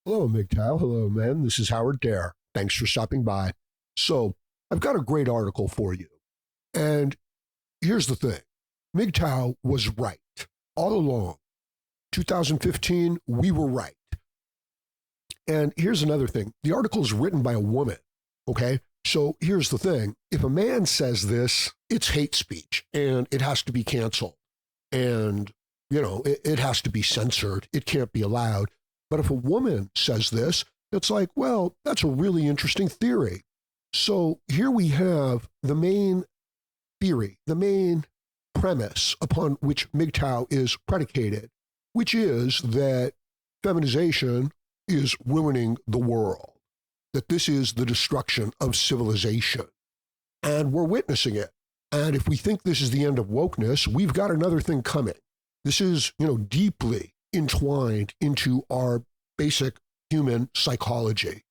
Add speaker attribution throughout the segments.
Speaker 1: Hello, Mgtow. Hello, man. This is Howard Dare. Thanks for stopping by. So, I've got a great article for you. And here's the thing Mgtow was right all along. 2015, we were right. And here's another thing the article is written by a woman, okay? So, here's the thing if a man says this, it's hate speech and it has to be canceled. And, it has to be censored, it can't be allowed. But if a woman says this, it's like, well, that's a really interesting theory. So here we have the main theory, the main premise upon which Mgtow is predicated, which is that feminization is ruining the world, that this is the destruction of civilization. And we're witnessing it. And if we think this is the end of wokeness, we've got another thing coming. This is, deeply entwined into our basic human psychology.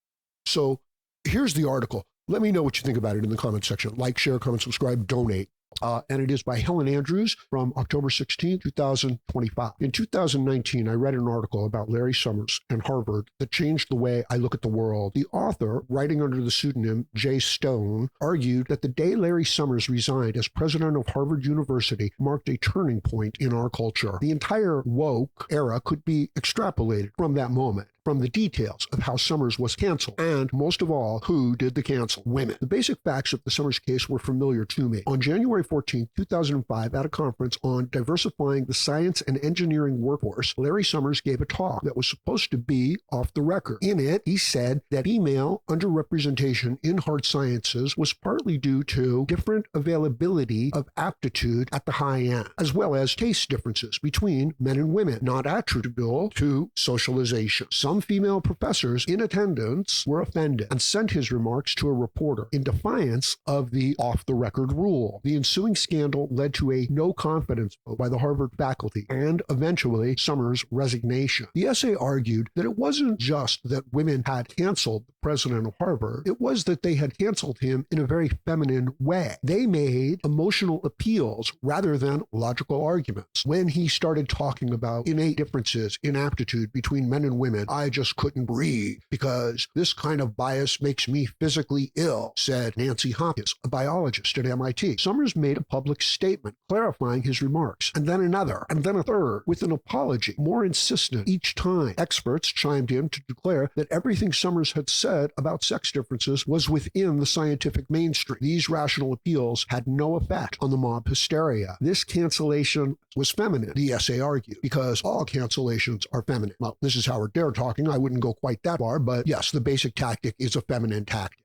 Speaker 1: So here's the article. Let me know what you think about it in the comment section. Like, share, comment, subscribe, donate. And it is by Helen Andrews from October 16, 2025. In 2019, I read an article about Larry Summers and Harvard that changed the way I look at the world. The author, writing under the pseudonym J. Stone, argued that the day Larry Summers resigned as president of Harvard University marked a turning point in our culture. The entire woke era could be extrapolated from that moment, from the details of how Summers was canceled, and most of all, who did the cancel? Women. The basic facts of the Summers case were familiar to me. On January 14, 2005, at a conference on diversifying the science and engineering workforce, Larry Summers gave a talk that was supposed to be off the record. In it, he said that female underrepresentation in hard sciences was partly due to different availability of aptitude at the high end, as well as taste differences between men and women, not attributable to socialization. Some female professors in attendance were offended and sent his remarks to a reporter in defiance of the off-the-record rule. The ensuing scandal led to a no-confidence vote by the Harvard faculty and eventually Summers' resignation. The essay argued that it wasn't just that women had canceled the president of Harvard, it was that they had canceled him in a very feminine way. They made emotional appeals rather than logical arguments. When he started talking about innate differences in aptitude between men and women, I just couldn't breathe because this kind of bias makes me physically ill, said Nancy Hopkins, a biologist at MIT. Summers made a public statement clarifying his remarks, and then another, and then a third, with an apology, more insistent each time. Experts chimed in to declare that everything Summers had said about sex differences was within the scientific mainstream. These rational appeals had no effect on the mob hysteria. This cancellation was feminine, the essay argued, because all cancellations are feminine. Well, this is Howard Dare talking. I wouldn't go quite that far, but yes, the basic tactic is a feminine tactic.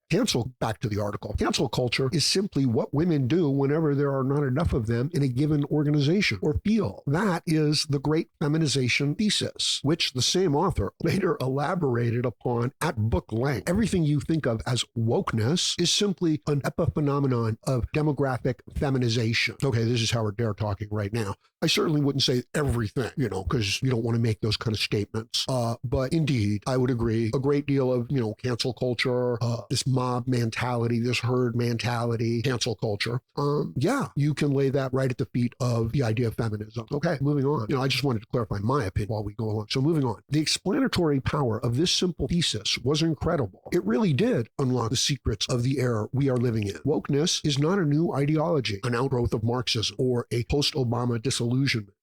Speaker 1: Back to the article. Cancel culture is simply what women do whenever there are not enough of them in a given organization or field. That is the great feminization thesis, which the same author later elaborated upon at book length. Everything you think of as wokeness is simply an epiphenomenon of demographic feminization. Okay, this is Howard Dare talking right now. I certainly wouldn't say everything, because you don't want to make those kind of statements. But indeed, I would agree. A great deal of, cancel culture, this mob mentality, this herd mentality, cancel culture. You can lay that right at the feet of the idea of feminism. Okay, moving on. I just wanted to clarify my opinion while we go along. So moving on. The explanatory power of this simple thesis was incredible. It really did unlock the secrets of the era we are living in. Wokeness is not a new ideology, an outgrowth of Marxism, or a post-Obama disillusionment.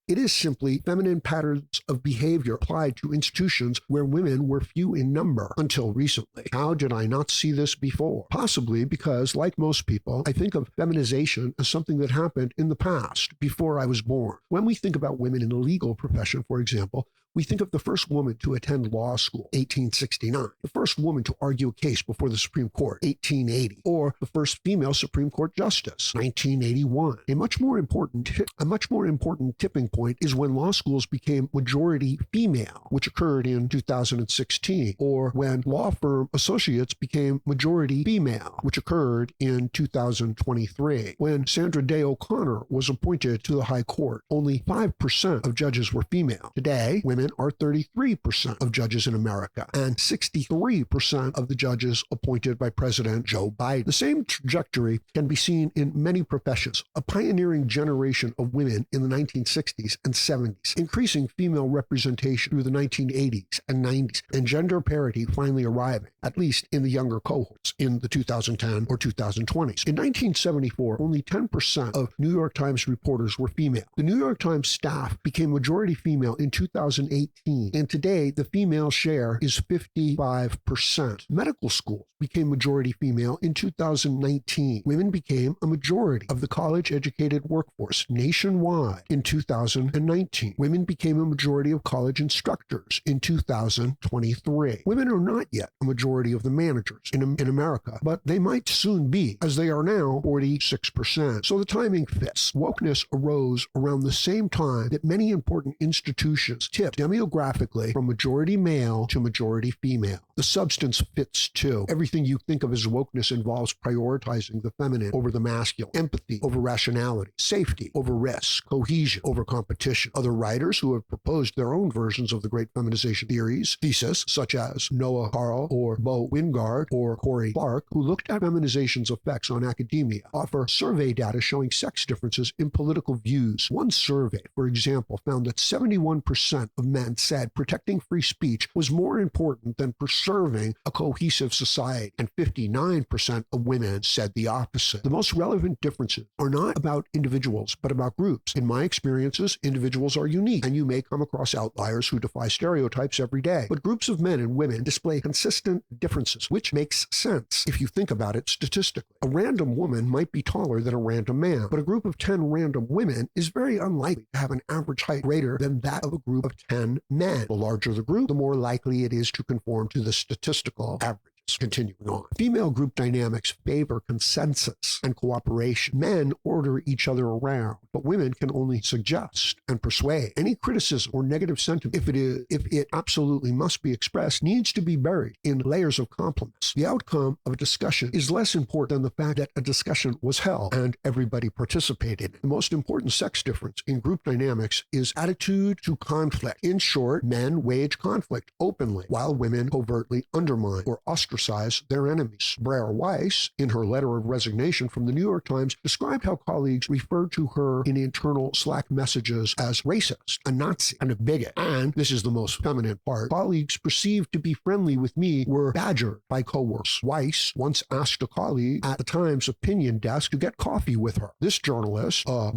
Speaker 1: It is simply feminine patterns of behavior applied to institutions where women were few in number until recently. How did I not see this before? Possibly because, like most people, I think of feminization as something that happened in the past, before I was born. When we think about women in the legal profession, for example, we think of the first woman to attend law school, 1869, the first woman to argue a case before the Supreme Court, 1880, or the first female Supreme Court justice, 1981. A much more important tipping point is when law schools became majority female, which occurred in 2016, or when law firm associates became majority female, which occurred in 2023. When Sandra Day O'Connor was appointed to the High Court, only 5% of judges were female. Today, women women are 33% of judges in America and 63% of the judges appointed by President Joe Biden. The same trajectory can be seen in many professions. A pioneering generation of women in the 1960s and 70s, increasing female representation through the 1980s and 90s, and gender parity finally arriving, at least in the younger cohorts, in the 2010 or 2020s. In 1974, only 10% of New York Times reporters were female. The New York Times staff became majority female in 2018, and today the female share is 55%. Medical schools became majority female in 2019. Women became a majority of the college-educated workforce nationwide in 2019. Women became a majority of college instructors in 2023. Women are not yet a majority of the managers in America, but they might soon be, as they are now 46%. So the timing fits. Wokeness arose around the same time that many important institutions tipped demographically from majority male to majority female. The substance fits too. Everything you think of as wokeness involves prioritizing the feminine over the masculine, empathy over rationality, safety over risk, cohesion over competition. Other writers who have proposed their own versions of the great feminization thesis, such as Noah Carl or Bo Wingard or Corey Clark, who looked at feminization's effects on academia, offer survey data showing sex differences in political views. One survey, for example, found that 71% of men said protecting free speech was more important than preserving a cohesive society, and 59% of women said the opposite. The most relevant differences are not about individuals, but about groups. In my experiences, individuals are unique, and you may come across outliers who defy stereotypes every day. But groups of men and women display consistent differences, which makes sense if you think about it statistically. A random woman might be taller than a random man, but a group of 10 random women is very unlikely to have an average height greater than that of a group of 10 men. The larger the group, the more likely it is to conform to the statistical average. Continuing on. Female group dynamics favor consensus and cooperation. Men order each other around, but women can only suggest and persuade. Any criticism or negative sentiment, if it absolutely must be expressed, needs to be buried in layers of compliments. The outcome of a discussion is less important than the fact that a discussion was held and everybody participated. The most important sex difference in group dynamics is attitude to conflict. In short, men wage conflict openly, while women covertly undermine or ostracize their enemies. Brer Weiss, in her letter of resignation from the New York Times, described how colleagues referred to her in internal Slack messages as racist, a Nazi, and a bigot. And, this is the most feminine part, colleagues perceived to be friendly with me were badgered by coworkers. Weiss once asked a colleague at the Times opinion desk to get coffee with her. This journalist, a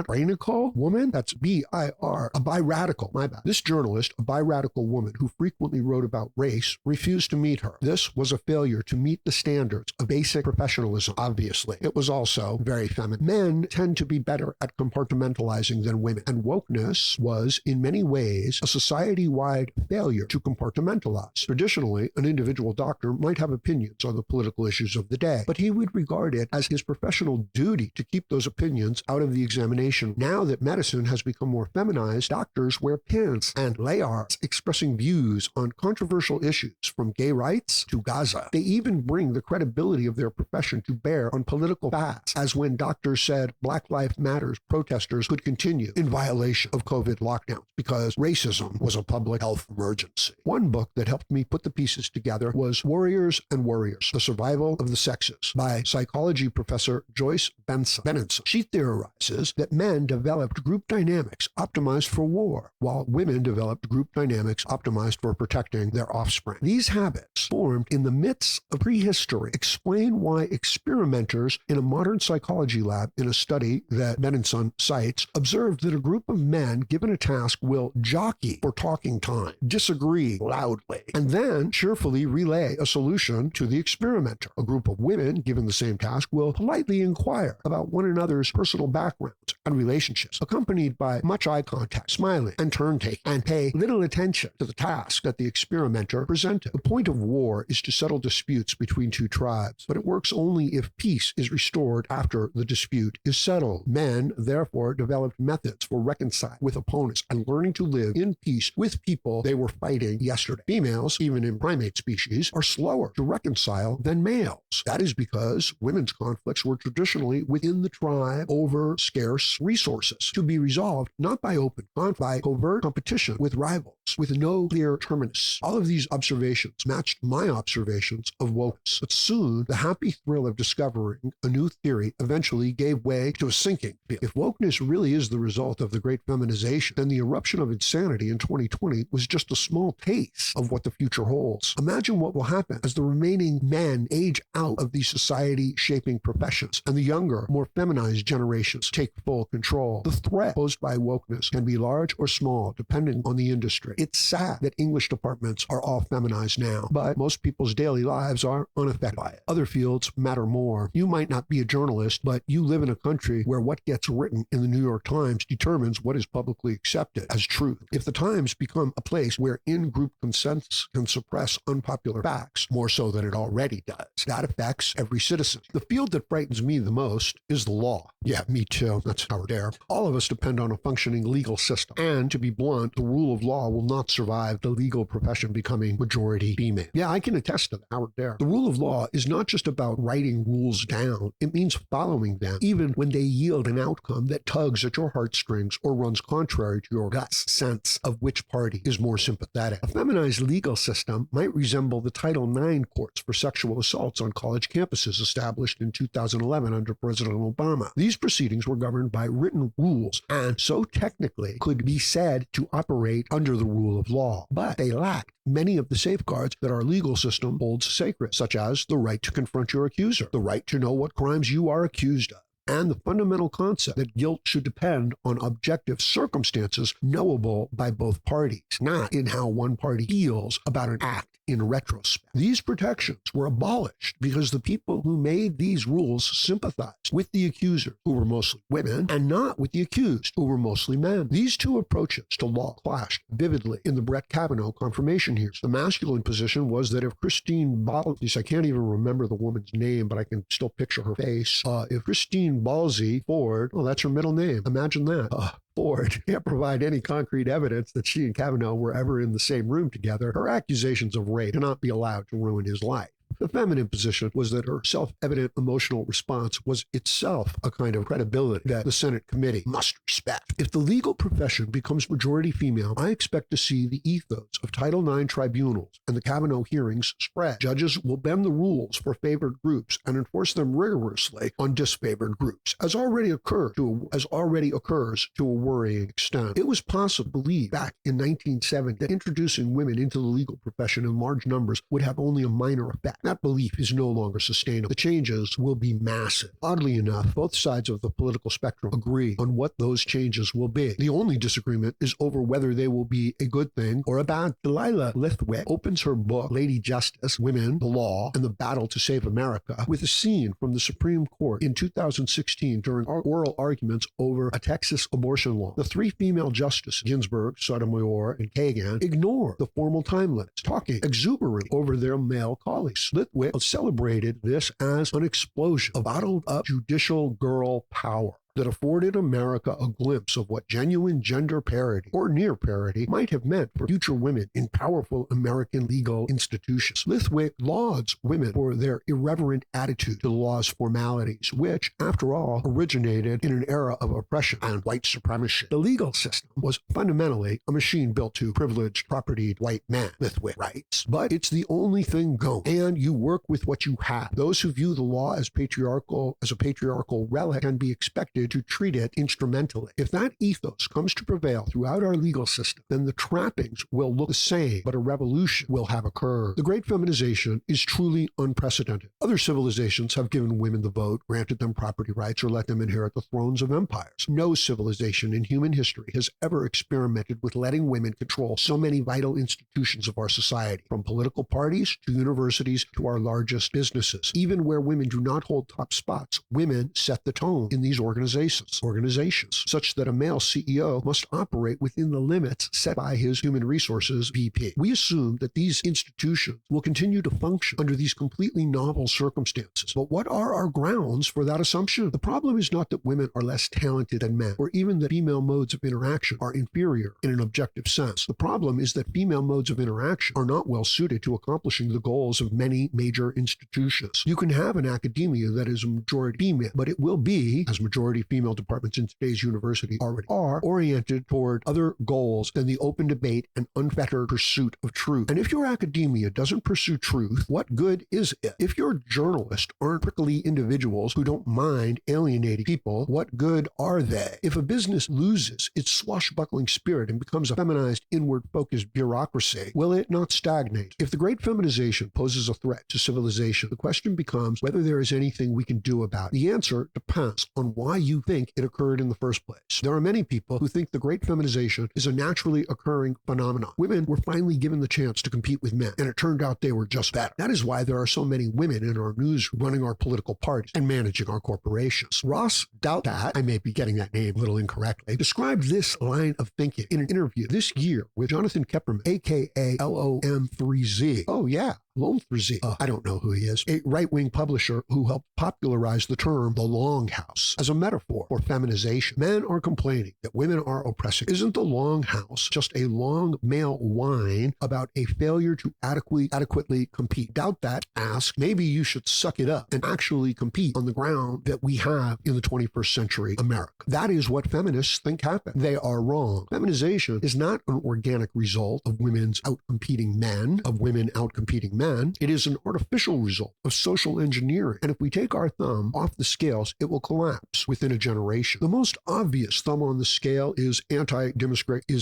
Speaker 1: radical woman, that's B-I-R, a bi-radical, my bad. This journalist, a bi-radical woman who frequently wrote about race, refused to meet her. This was a failure to meet the standards of basic professionalism, obviously. It was also very feminine. Men tend to be better at compartmentalizing than women, and wokeness was, in many ways, a society-wide failure to compartmentalize. Traditionally, an individual doctor might have opinions on the political issues of the day, but he would regard it as his professional duty to keep those opinions out of the examination. Now that medicine has become more feminized, doctors wear pins and layers expressing views on controversial issues, from gay rights to Gaza. They even bring the credibility of their profession to bear on political facts, as when doctors said Black Lives Matter protesters could continue in violation of COVID lockdowns because racism was a public health emergency. One book that helped me put the pieces together was Warriors and Warriors, The Survival of the Sexes by psychology professor Joyce Benson. She theorizes that men developed group dynamics optimized for war, while women developed group dynamics optimized for protecting their offspring. These habits, formed in the midst of prehistory, explain why experimenters in a modern psychology lab in a study that Benson cites observed that a group of men given a task will jockey for talking time, disagree loudly, and then cheerfully relay a solution to the experimenter. A group of women given the same task will politely inquire about one another's personal backgrounds and relationships, accompanied by much eye contact, smiling, and turn-taking, and pay little attention to the task that the experimenter presented. The point of war is to settle disputes between two tribes, but it works only if peace is restored after the dispute is settled. Men, therefore, developed methods for reconciling with opponents and learning to live in peace with people they were fighting yesterday. Females, even in primate species, are slower to reconcile than males. That is because women's conflicts were traditionally within the tribe over scarce resources, to be resolved not by open conflict, by covert competition with rivals. cycles with no clear terminus. All of these observations matched my observations of wokeness. But soon, the happy thrill of discovering a new theory eventually gave way to a sinking feeling. If wokeness really is the result of the great feminization, then the eruption of insanity in 2020 was just a small taste of what the future holds. Imagine what will happen as the remaining men age out of these society-shaping professions and the younger, more feminized generations take full control. The threat posed by wokeness can be large or small, depending on the industry. It's sad that English departments are all feminized now, but most people's daily lives are unaffected by it. Other fields matter more. You might not be a journalist, but you live in a country where what gets written in the New York Times determines what is publicly accepted as truth. If the Times become a place where in-group consensus can suppress unpopular facts, more so than it already does, that affects every citizen. The field that frightens me the most is the law. Yeah, me too. That's Howard Dare. All of us depend on a functioning legal system. And to be blunt, the rule of law will not survive the legal profession becoming majority female. Yeah, I can attest to that, Howard Dare. The rule of law is not just about writing rules down. It means following them, even when they yield an outcome that tugs at your heartstrings or runs contrary to your gut's sense of which party is more sympathetic. A feminized legal system might resemble the Title IX courts for sexual assaults on college campuses established in 2011 under President Obama. These proceedings were governed by written rules and so technically could be said to operate under the rule of law, but they lacked many of the safeguards that our legal system holds sacred, such as the right to confront your accuser, the right to know what crimes you are accused of, and the fundamental concept that guilt should depend on objective circumstances knowable by both parties, not in how one party feels about an act in retrospect. These protections were abolished because the people who made these rules sympathized with the accuser, who were mostly women, and not with the accused, who were mostly men. These two approaches to law clashed vividly in the Brett Kavanaugh confirmation hearings. The masculine position was that if Christine Blasey, I can't even remember the woman's name, but I can still picture her face, if Christine Blasey Ford, oh, that's her middle name, imagine that, Ford can't provide any concrete evidence that she and Kavanaugh were ever in the same room together, her accusations of rape cannot be allowed to ruin his life. The feminine position was that her self-evident emotional response was itself a kind of credibility that the Senate committee must respect. If the legal profession becomes majority female, I expect to see the ethos of Title IX tribunals and the Kavanaugh hearings spread. Judges will bend the rules for favored groups and enforce them rigorously on disfavored groups, as already occurs to a worrying extent. It was possible to believe back in 1970 that introducing women into the legal profession in large numbers would have only a minor effect. That belief is no longer sustainable. The changes will be massive. Oddly enough, both sides of the political spectrum agree on what those changes will be. The only disagreement is over whether they will be a good thing or a bad. Delilah Lithwick opens her book, Lady Justice, Women, the Law, and the Battle to Save America, with a scene from the Supreme Court in 2016 during oral arguments over a Texas abortion law. The three female justices, Ginsburg, Sotomayor, and Kagan, ignore the formal time limits, talking exuberantly over their male colleagues. Lithwick celebrated this as an explosion of bottled-up judicial girl power that afforded America a glimpse of what genuine gender parity, or near parity, might have meant for future women in powerful American legal institutions. Lithwick lauds women for their irreverent attitude to the law's formalities, which, after all, originated in an era of oppression and white supremacy. The legal system was fundamentally a machine built to privileged, propertied white men, Lithwick writes. But it's the only thing going, and you work with what you have. Those who view the law as a patriarchal relic can be expected to treat it instrumentally. If that ethos comes to prevail throughout our legal system, then the trappings will look the same, but a revolution will have occurred. The great feminization is truly unprecedented. Other civilizations have given women the vote, granted them property rights, or let them inherit the thrones of empires. No civilization in human history has ever experimented with letting women control so many vital institutions of our society, from political parties to universities to our largest businesses. Even where women do not hold top spots, women set the tone in these organizations, such that a male CEO must operate within the limits set by his human resources VP. We assume that these institutions will continue to function under these completely novel circumstances. But what are our grounds for that assumption? The problem is not that women are less talented than men, or even that female modes of interaction are inferior in an objective sense. The problem is that female modes of interaction are not well suited to accomplishing the goals of many major institutions. You can have an academia that is a majority female, but it will be, as majority majority female departments in today's university already are oriented toward other goals than the open debate and unfettered pursuit of truth. And if your academia doesn't pursue truth, what good is it? If your journalists aren't prickly individuals who don't mind alienating people, what good are they? If a business loses its swashbuckling spirit and becomes a feminized, inward-focused bureaucracy, will it not stagnate? If the great feminization poses a threat to civilization, the question becomes whether there is anything we can do about it. The answer depends on why you think it occurred in the first place. There are many people who think the great feminization is a naturally occurring phenomenon. Women were finally given the chance to compete with men, and it turned out they were just better. That is why there are so many women in our news running our political parties and managing our corporations. Ross Douthat, I may be getting that name a little incorrectly, described this line of thinking in an interview this year with Jonathan Kepperman, aka LOM3Z. Oh yeah, Lom3Z. I don't know who he is. A right-wing publisher who helped popularize the term the longhouse as a metaphor for feminization. Men are complaining that women are oppressing. Isn't the longhouse just a long male whine about a failure to adequately compete? Douthat asks, maybe you should suck it up and actually compete on the ground that we have in the 21st century America. That is what feminists think happened. They are wrong. Feminization is not an organic result of women's outcompeting men, of women outcompeting men. It is an artificial result of social engineering. And if we take our thumb off the scales, it will collapse within a generation. The most obvious thumb on the scale is the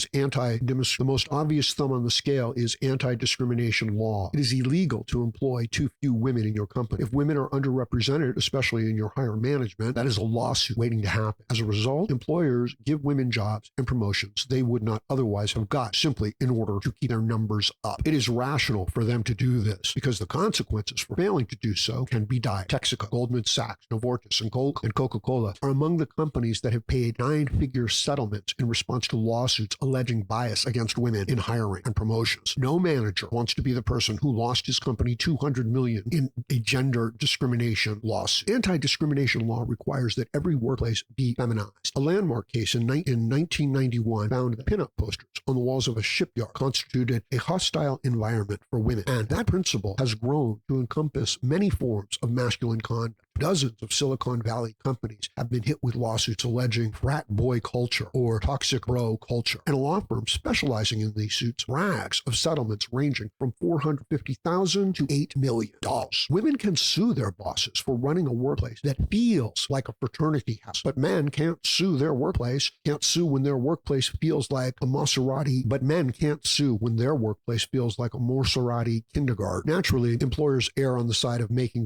Speaker 1: most obvious thumb on the scale is anti-discrimination law. It is illegal to employ too few women in your company. If women are underrepresented, especially in your higher management, that is a lawsuit waiting to happen. As a result, employers give women jobs and promotions they would not otherwise have got simply in order to keep their numbers up. It is rational for them to do this because the consequences for failing to do so can be dire. Texaco, Goldman Sachs, Novartis, and Coca-Cola are among the companies that have paid 9-figure settlements in response to lawsuits alleging bias against women in hiring and promotions. No manager wants to be the person who lost his company $200 million in a gender discrimination lawsuit. Anti-discrimination law requires that every workplace be feminized. A landmark case in 1991 found that pinup posters on the walls of a shipyard constituted a hostile environment for women, and that principle has grown to encompass many forms of masculine conduct. Dozens of Silicon Valley companies have been hit with lawsuits alleging frat boy culture or toxic bro culture, and a law firm specializing in these suits brags of settlements ranging from $450,000 to $8 million. Women can sue their bosses for running a workplace that feels like a fraternity house, but men can't sue their workplace, can't sue when their workplace feels like a Maserati, but men can't sue when their workplace feels like a Maserati kindergarten. Naturally, employers err on the side of making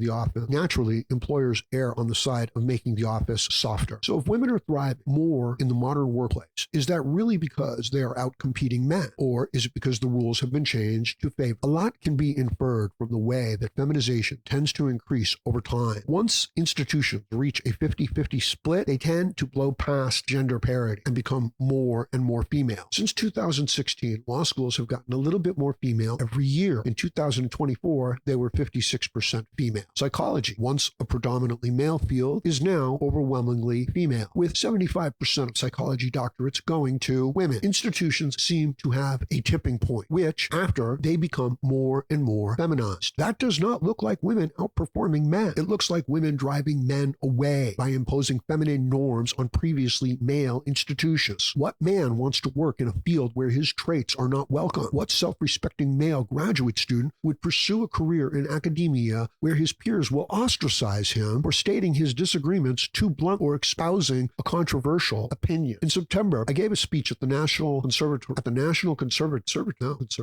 Speaker 1: the office softer. So if women are thriving more in the modern workplace, is that really because they are outcompeting men? Or is it because the rules have been changed to favor? A lot can be inferred from the way that feminization tends to increase over time. Once institutions reach a 50-50 split, they tend to blow past gender parity and become more and more female. Since 2016, law schools have gotten a little bit more female every year. In 2024, they were 56% female. Psychology, once a predominantly male field, is now overwhelmingly female, with 75% of psychology doctorates going to women. Institutions seem to have a tipping point, which, after they become more and more feminized. That does not look like women outperforming men. It looks like women driving men away by imposing feminine norms on previously male institutions. What man wants to work in a field where his traits are not welcome? What self-respecting male graduate student would pursue a career in academia where his peers will ostracize him for stating his disagreements too blunt or espousing a controversial opinion? In September, I gave a speech at the National Conservatism.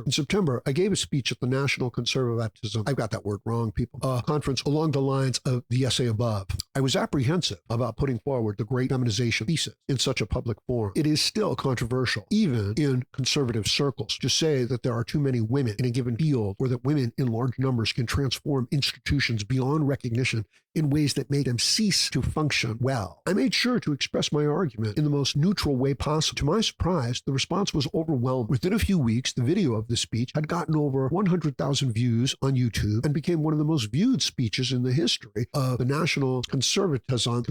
Speaker 1: In September, I gave a speech at the National Conservatism. I've got that word wrong, people. Conference along the lines of the essay above. I was apprehensive about putting forward the great feminization thesis in such a public forum. It is still controversial, even in conservative circles, to say that there are too many women in a given field or that women in large numbers can transform institutions beyond recognition in ways that make them cease to function well. I made sure to express my argument in the most neutral way possible. To my surprise, the response was overwhelming. Within a few weeks, the video of the speech had gotten over 100,000 views on YouTube and became one of the most viewed speeches in the history of the National Conservatism.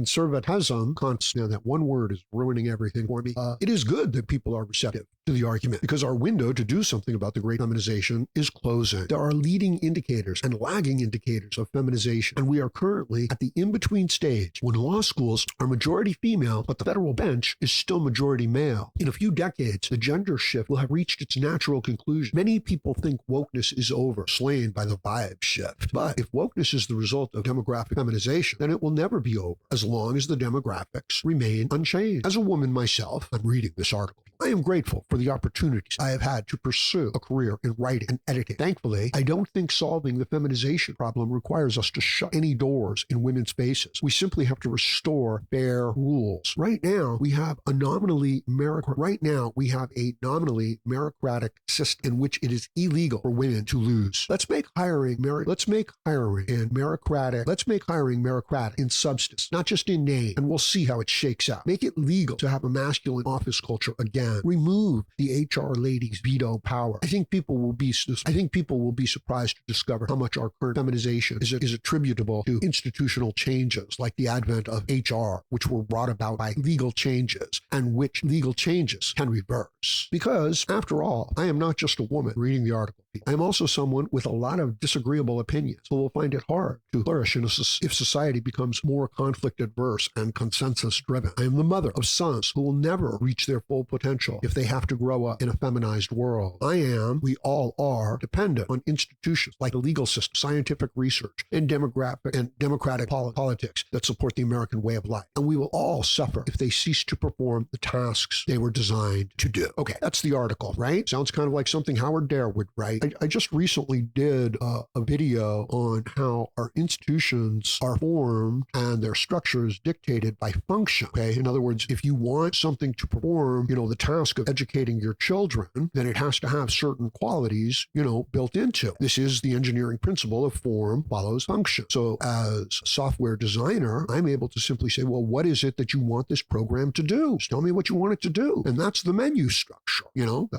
Speaker 1: Now that one word is ruining everything for me. It is good that people are receptive to the argument because our window to do something about the great feminization is closing. There are leading indicators and lagging indicators of feminization, and we are currently unfortunately, at the in-between stage, when law schools are majority female, but the federal bench is still majority male. In a few decades, the gender shift will have reached its natural conclusion. Many people think wokeness is over, slain by the vibe shift. But if wokeness is the result of demographic feminization, then it will never be over, as long as the demographics remain unchanged. As a woman myself, I'm reading this article. I am grateful for the opportunities I have had to pursue a career in writing and editing. Thankfully, I don't think solving the feminization problem requires us to shut any doors in women's faces. We simply have to restore fair rules. Right now, we have a nominally meritocratic system in which it is illegal for women to lose. Let's make hiring meritocratic in substance, not just in name, and we'll see how it shakes out. Make it legal to have a masculine office culture again. Remove the HR lady's veto power. I think people will be surprised to discover how much our current feminization is attributable to institutional changes like the advent of HR, which were brought about by legal changes, and which legal changes can reverse. Because, after all, I am not just a woman reading the article. I am also someone with a lot of disagreeable opinions who will find it hard to flourish if society becomes more conflict-adverse and consensus-driven. I am the mother of sons who will never reach their full potential if they have to grow up in a feminized world. We all are, dependent on institutions like the legal system, scientific research, and democratic politics that support the American way of life. And we will all suffer if they cease to perform the tasks they were designed to do. Okay, that's the article, right? Sounds kind of like something Howard Dare would write. I just recently did a video on how our institutions are formed and their structures dictated by function. Okay, in other words, if you want something to perform, the task of educating your children, then it has to have certain qualities, built into it. This is the engineering principle of form follows function. So as a software designer, I'm able to simply say, well, what is it that you want this program to do? Just tell me what you want it to do. And that's the menu structure.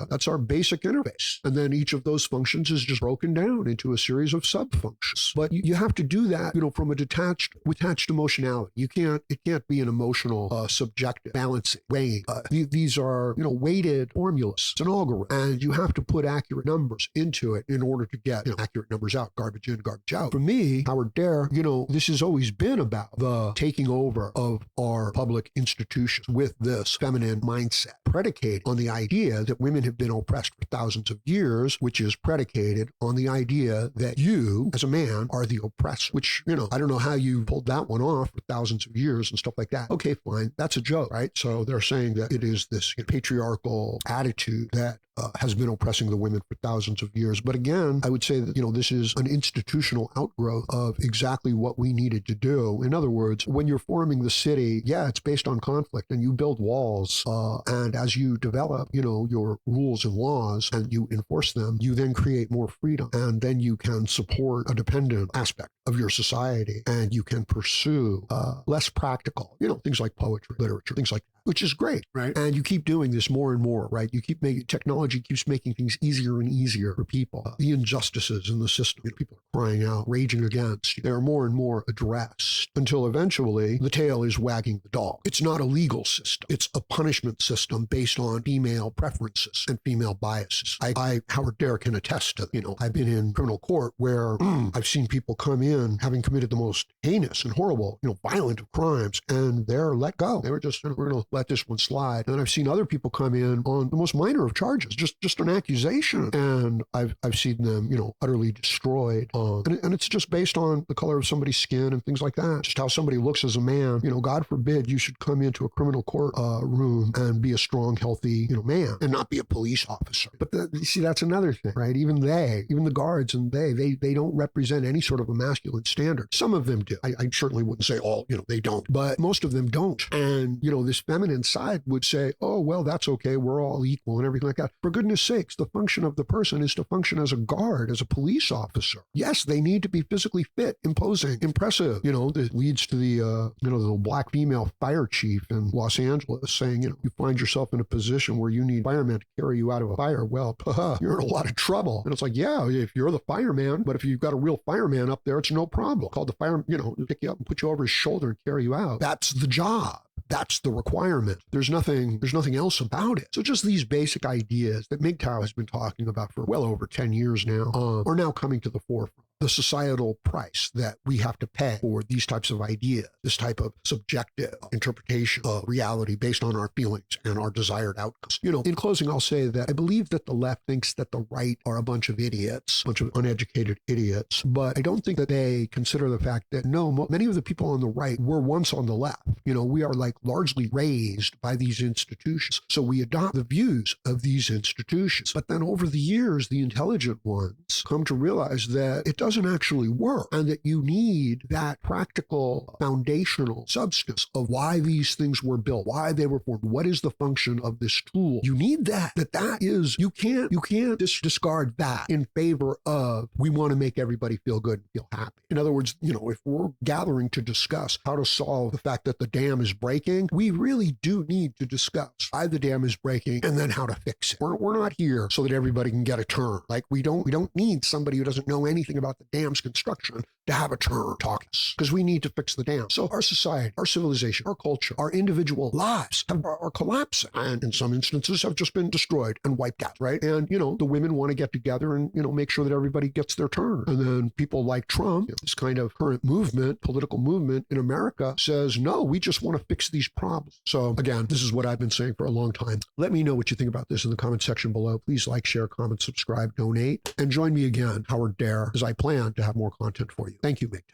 Speaker 1: That's our basic interface. And then each of those functions is just broken down into a series of sub-functions. But you have to do that, from a detached emotionality. It can't be an emotional, subjective, balancing, weighing. These are, weighted formulas. It's an algorithm. And you have to put accurate numbers into it in order to get, accurate numbers out, garbage in, garbage out. For me, Howard Dare, this has always been about the taking over of our public institutions with this feminine mindset, predicated on the idea that women have been oppressed for thousands of years, which is predicated on the idea that you, as a man, are the oppressor, which, I don't know how you pulled that one off for thousands of years and stuff like that. Okay, fine. That's a joke, right? So they're saying that it is this patriarchal attitude that has been oppressing the women for thousands of years. But again, I would say that, this is an institutional outgrowth of exactly what we needed to do. In other words, when you're forming the city, it's based on conflict and you build walls. And as you develop, your rules and laws and you enforce them, you then create more freedom. And then you can support a dependent aspect of your society and you can pursue less practical, things like poetry, literature, things like that, which is great, right? And you keep doing this more and more, right? You keep making technology keeps making things easier and easier for people. The injustices in the system, people are crying out, raging against, they're more and more addressed until eventually the tail is wagging the dog. It's not a legal system. It's a punishment system based on female preferences and female biases. Howard Dare can attest to, I've been in criminal court where I've seen people come in having committed the most heinous and horrible, violent of crimes, and they're let go. They were just, we're going to let this one slide. And I've seen other people come in on the most minor of charges, just an accusation, and I've seen them, utterly destroyed. And it's just based on the color of somebody's skin and things like that. Just how somebody looks as a man. God forbid you should come into a criminal court room and be a strong, healthy, man, and not be a police officer. But you see, that's another thing, right? Even the guards, and they don't represent any sort of a masculine standard. Some of them do. I certainly wouldn't say all, they don't, but most of them don't. And, this feminine side would say, oh, well, that's okay. We're all equal and everything like that. For goodness sakes, the function of the person is to function as a guard, as a police officer. Yes, they need to be physically fit, imposing, impressive. That leads to the black female fire chief in Los Angeles saying, you find yourself in a position where you need firemen to carry you out of a fire. Well, you're in a lot of trouble. And it's like, yeah, if you're the fireman, but if you've got a real fireman up there, it's no problem. Call the fire, pick you up and put you over his shoulder and carry you out. That's the job. That's the requirement. There's nothing else about it. So just these basic ideas that Mgtow has been talking about for well over 10 years now are now coming to the forefront. the societal price that we have to pay for these types of ideas, this type of subjective interpretation of reality based on our feelings and our desired outcomes. In closing, I'll say that I believe that the left thinks that the right are a bunch of idiots, a bunch of uneducated idiots, but I don't think that they consider the fact that many of the people on the right were once on the left. We are largely raised by these institutions. So we adopt the views of these institutions. But then over the years, the intelligent ones come to realize that it doesn't actually work and that you need that practical foundational substance of why these things were built, why they were formed, what is the function of this tool. You need that is, you can't discard that in favor of, we want to make everybody feel good and feel happy. In other words, if we're gathering to discuss how to solve the fact that the dam is breaking, we really do need to discuss why the dam is breaking and then how to fix it. We're not here so that everybody can get a turn. We don't need somebody who doesn't know anything about the dam's construction to have a turn talking, because we need to fix the dam. So our society, our civilization, our culture, our individual lives are collapsing, and in some instances have just been destroyed and wiped out, right? And, the women want to get together and, make sure that everybody gets their turn. And then people like Trump, this kind of current movement, political movement in America, says, no, we just want to fix these problems. So again, this is what I've been saying for a long time. Let me know what you think about this in the comment section below. Please like, share, comment, subscribe, donate, and join me again, Howard Dare, as I plan to have more content for you. Thank you, Mgtow.